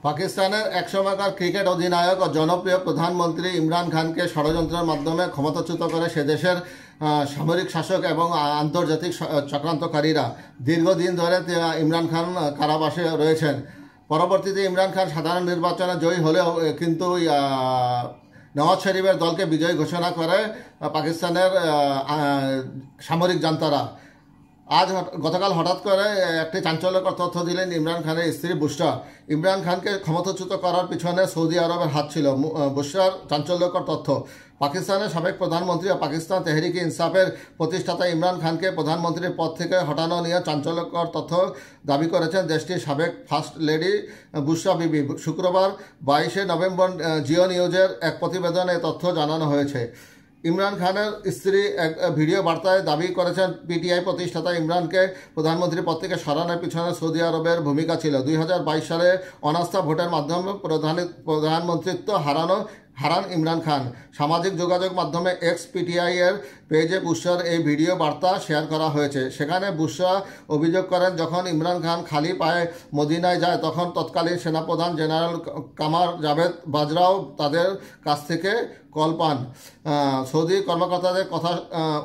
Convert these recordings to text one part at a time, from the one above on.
পাকিস্তানের এক সময়কার ক্রিকেট অধিনায়ক ও জনপ্রিয় প্রধানমন্ত্রী ইমরান খানকে ষড়যন্ত্রের মাধ্যমে ক্ষমতাচ্যুত করে সে দেশের সামরিক শাসক এবং আন্তর্জাতিক চক্রান্তকারীরা দীর্ঘদিন ধরে ইমরান খান কারাবাসে রয়েছেন। পরবর্তীতে ইমরান খান সাধারণ নির্বাচনে জয়ী হলেও কিন্তু নওয়াজ শরীফের দলকে বিজয়ী ঘোষণা করে পাকিস্তানের সামরিক জান্তারা। গতকাল হঠাৎ করে একটি চাঞ্চল্যকর তথ্য দিলেন ইমরান খানের স্ত্রী বুশরা। ইমরান খানকে ক্ষমতাচ্যুত করার পিছনে সৌদি আরবের হাত ছিল। বুশরার চাঞ্চল্যকর তথ্য: পাকিস্তানের সাবেক প্রধানমন্ত্রী ও পাকিস্তান তেহরিক ইনসাফের প্রতিষ্ঠাতা ইমরান খানকে প্রধানমন্ত্রীর পদ থেকে হটানো নিয়ে চাঞ্চল্যকর তথ্য দাবি করেছেন দেশটির সাবেক ফার্স্ট লেডি বুশরা বিবি। শুক্রবার 22শে নভেম্বর জিও নিউজের এক প্রতিবেদনে তথ্য জানানো হয়েছে। ইমরান খানের স্ত্রী এক ভিডিও বার্তায় দাবি করেছেন পিটিআই প্রতিষ্ঠাতা ইমরানকে প্রধানমন্ত্রীর পদ থেকে সরানোর পিছনে সৌদি আরবের ভূমিকা ছিল। 2022 সালে অনাস্থা ভোটের মাধ্যমে প্রধানমন্ত্রিত্ব হারান ইমরান খান। সামাজিক যোগাযোগ মাধ্যমে এক্স পিটিআই এর পেজে বুশরার এই ভিডিও বার্তা শেয়ার করা হয়েছে। সেখানে বুশরা অভিযোগ করেন, যখন ইমরান খান খালি পায়ে মদিনায় যায় তখন তৎকালীন সেনাপ্রধান জেনারেল কামার জাভেদ বাজরাও তাদের কাছ থেকে কল পান। সৌদি কর্মকর্তাদের কথা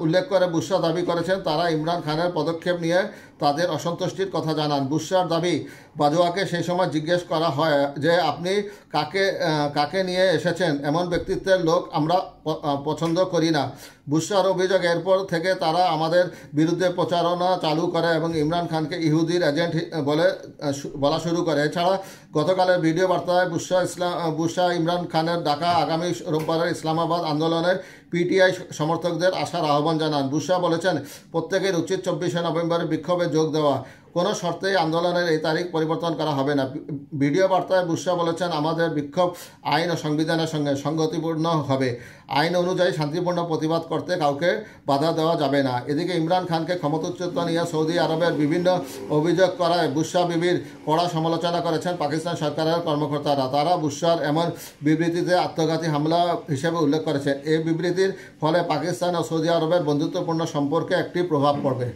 উল্লেখ করে বুশরা দাবি করেছেন তারা ইমরান খানের পদক্ষেপ নিয়ে তাদের অসন্তুষ্টির কথা জানান। বুশরার দাবি, বাজওয়াকে সেই সময় জিজ্ঞেস করা হয় যে আপনি কাকে নিয়ে এসেছেন, এমন ব্যক্তিত্বের লোক আমরা পছন্দ করি না। বুশরার অভিযোগ, এরপর থেকে তারা আমাদের বিরুদ্ধে প্রচারণা চালু করে এবং ইমরান খানকে ইহুদির এজেন্ট বলা শুরু করে। এছাড়া গতকালের ভিডিও বার্তায় বুশরা ইমরান খানের ডাকা আগামী রোববারের ইসলামাবাদ আন্দোলনের পিটিআই সমর্থকদের আসার আহ্বান জানান। বুশরা বলেছেন, প্রত্যেকের উচিত 24শে নভেম্বরের বিক্ষোভে যোগ দেওয়া। কোনো শর্তেই আন্দোলনের এই তারিখ পরিবর্তন করা হবে না। ভিডিও বার্তায় বুশরা বলেছেন, আমাদের বিক্ষোভ আইন ও সংবিধানের সঙ্গে সংগতিপূর্ণ হবে। আইন অনুযায়ী শান্তিপূর্ণ প্রতিবাদ করতে কাউকে বাধা দেওয়া যাবে না। এদিকে ইমরান খানকে ক্ষমতাচ্যুত নিয়ে সৌদি আরবের বিভিন্ন অভিযোগ করায় বুশরা বিবির কড়া সমালোচনা করেছেন পাকিস্তান সরকারের কর্মকর্তারা। তারা বুশরার এমন বিবৃতিতে আত্মঘাতী হামলা হিসেবে উল্লেখ করেছেন। এই বিবৃতির ফলে পাকিস্তান ও সৌদি আরবের বন্ধুত্বপূর্ণ সম্পর্কে একটি প্রভাব পড়বে।